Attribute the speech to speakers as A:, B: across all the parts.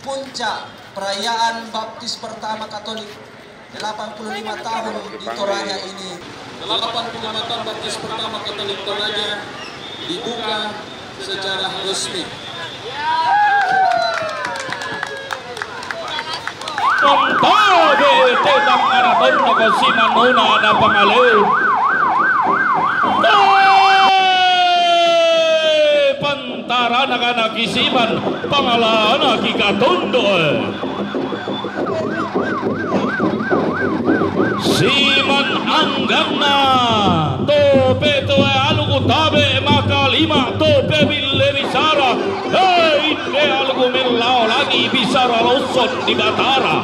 A: puncak perayaan baptis pertama Katolik 85 tahun di Toraja ini.
B: 85 tahun baptis pertama Katolik Toraja dibuka secara resmi.
C: Kontabe tetang araton na kasiman muna na pangaliw. Pantara na ka nakisiman pangalaan na kikatondo. Siman anggang na tope to'y alugutabe makalima tope bille bisara. Hindi alugumilao lagi bisara losot di Batara.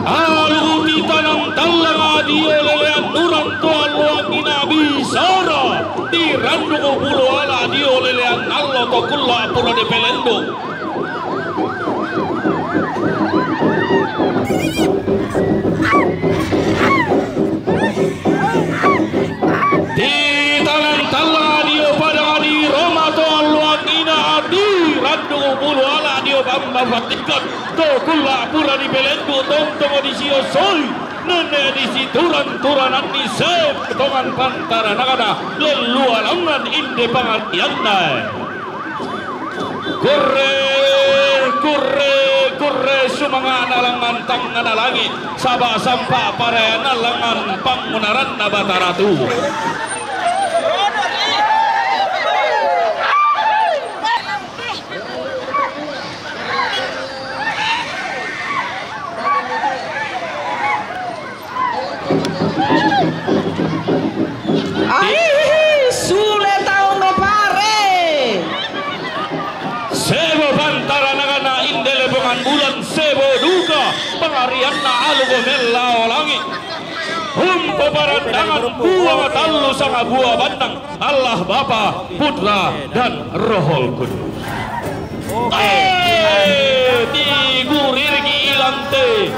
C: Alugutita ng talang adiyo lelean nuran to aluang inabisara. Tirando ko pulo ala adiyo lelean nalo to kula pula de pelendo. Di talang dio pada di Roma to aluang ina adi rando bulu ala dio bamba fatikat to kula pura di pelendo tong di sio soy nene di situran-turanan di sep tongan pantara nakada lelu alangan inde pangatianna kurre sumanga nalangan tangan lagi sabah sampa pare nalangan pangmunaran na Bataratu.
D: Sule tau me pare
C: Sebo bantara nagana indele pengan bulan sebo duka pengarian na alugo melao langit peparandangan buah talu sang buah bandang Allah Bapa Putra dan Rohul Kudus. Ti gurir ki ilante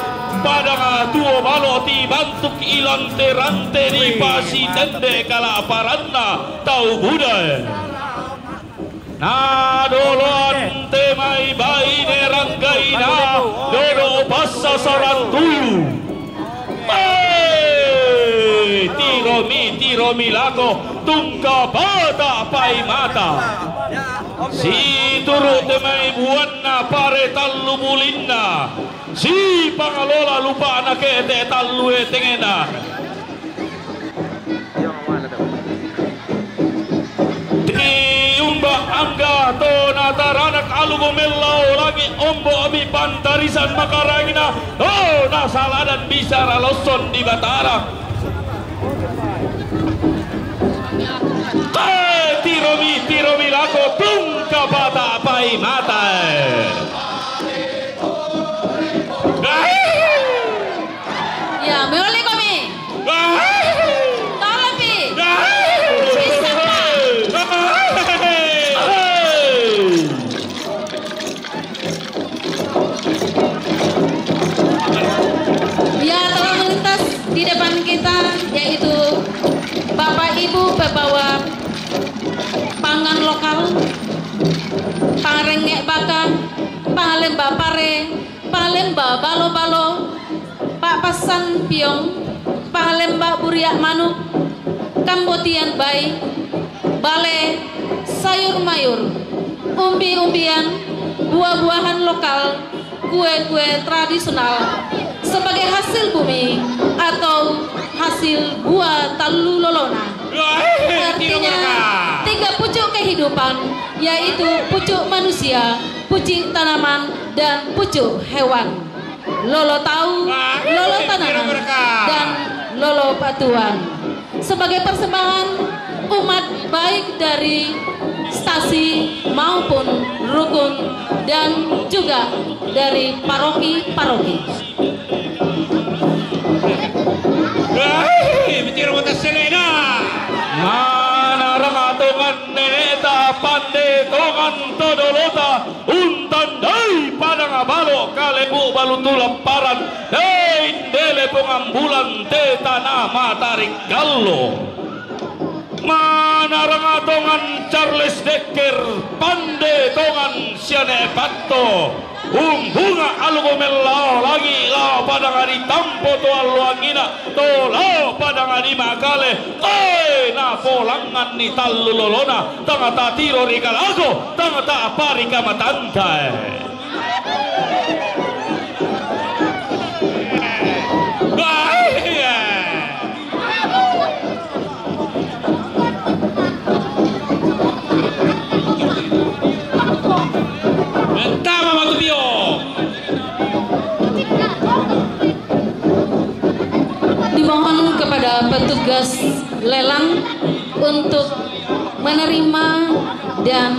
C: padang tuo balo ti bantuk ilante rante di pasi tende kala paranna tau budaya. Na dolo ante mai baine ranggaina dodo passa sarantuyu. Tiromi lago tungka bata pai mata. Si turut mai buanna pare tallu bulinna. Si pangalola lupa na kete tallu etengena. Umba angga to nataranak alugo melao lagi ombo abi pantarisan makarangina nasala dan bisara loson di Batara. Tiromi lako tungka bata pai mata.
E: Ya meoli kami talapi ya telah melintas di depan kita yaitu Bapak Ibu pembawa pangan lokal parengek baka palemba pare palemba balo-balo Pak Pasan Piong palemba buriak manuk kambotian bayi bale sayur mayur umbi-umbian buah-buahan lokal kue-kue tradisional sebagai hasil bumi atau hasil buah talu lolona. Artinya 3 pucuk kehidupan yaitu pucuk manusia, pucuk tanaman dan pucuk hewan. Lolo tahu, lolo tanaman dan lolo batuan. Sebagai persembahan umat baik dari stasi maupun rukun dan juga dari paroki-paroki.
C: Mana rangatongan neneta pande tongan todolota untan dai padang abalo kalebu balutulam paran dai dele pengambulan teta nama tarik gallo. naranga tongan Charles Dekker pande tongan siane patto bunga algomella lagi la padangani tampo to alwangina to la padangani makale na polangan ni tallulolona tangata tiro rikalago tangata aparika matantai
E: Dimohon kepada petugas lelang untuk menerima dan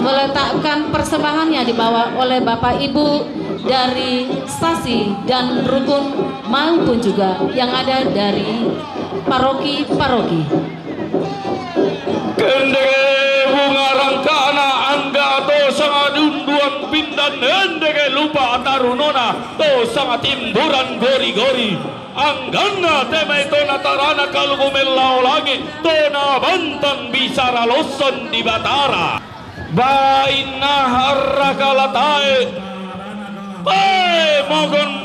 E: meletakkan persembahannya dibawa oleh Bapak Ibu dari stasi dan rukun maupun juga yang ada dari paroki-paroki.
C: Bunga rangkana angga to sangat unduan pindan endege lupa tarunona to sangat timburan gori-gori anggana temai tona tarana kalugumel lagi tona bantan bisara loson di batara baina harrakalatai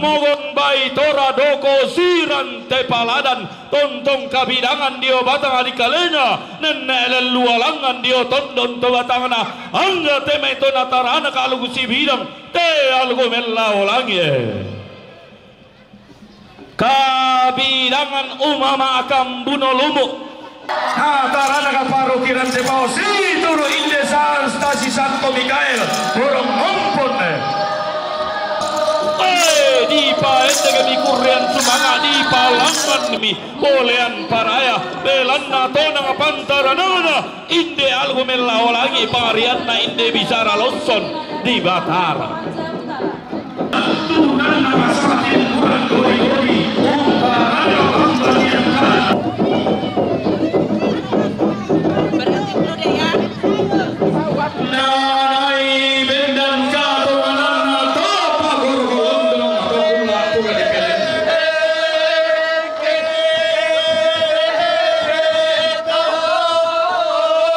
C: mogon bai tora doko siran tepaladan tontong kabidangan dio batang adikalenya nenne lelualangan dio tondon to batangana angga temai tona tarana kalugu sibidang te algo mellau langi kabidangan umama akam buno lumuk tarana ka parokiran depao si turu indesan stasi Santo Mikael burung ompon di paente kami kurian sumanga di palangan mi bolean paraya belanna tonang pantaranana inde algo melao lagi parianna inde bisara loson di batara tunana masakin kurang gori-gori umparana pantarian
D: Berarti perlu deh ya.
C: nai bendan kato anana tapa guru-guru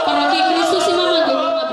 E: Paroki Kristus Imam Agung Ngabar.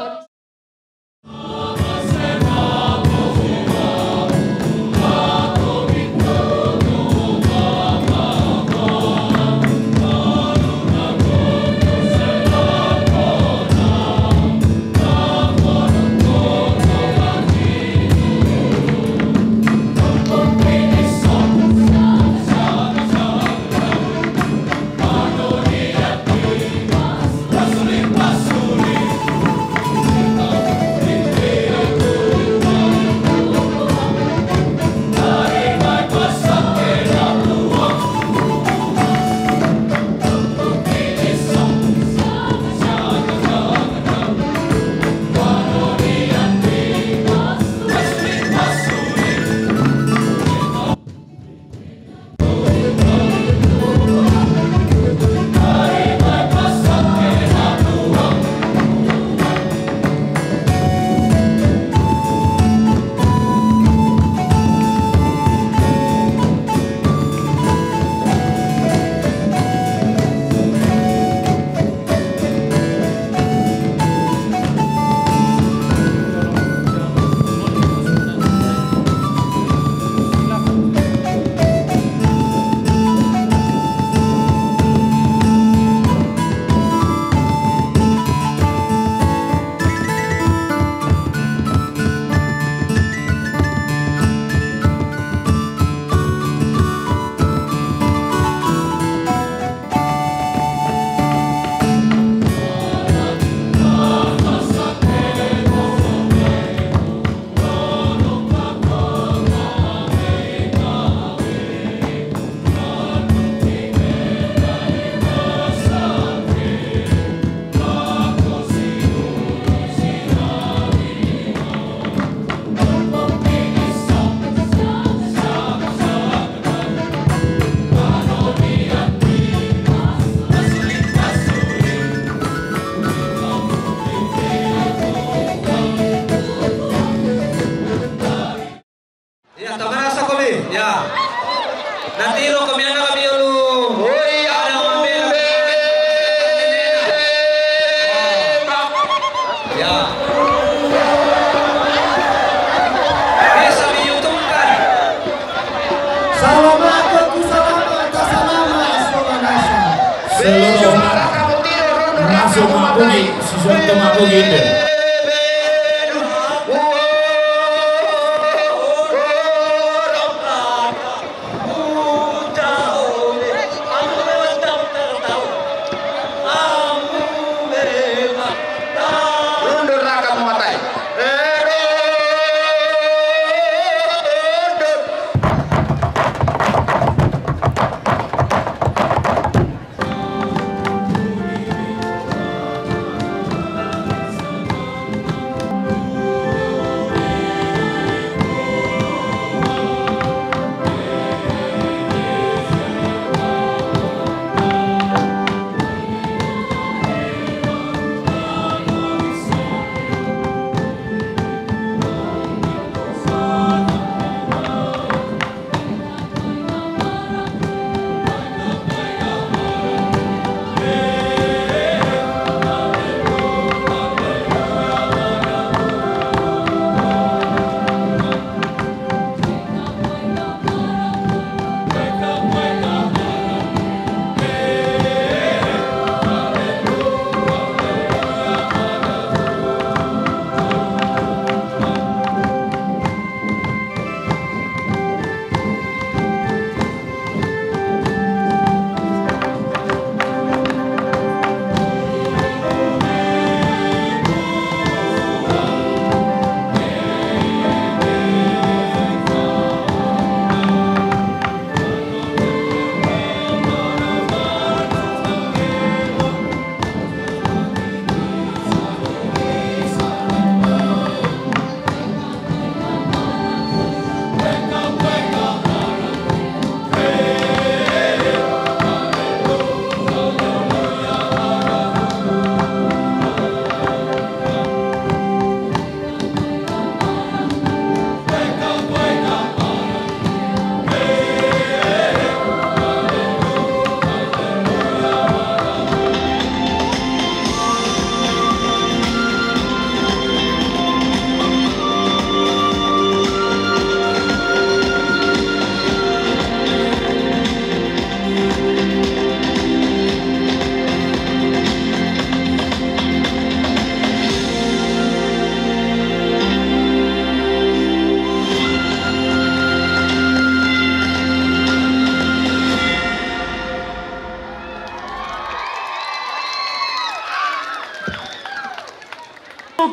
C: seluruh masuk mapungi sesuatu mapungi itu.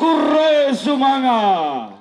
F: Kurre Sumanga.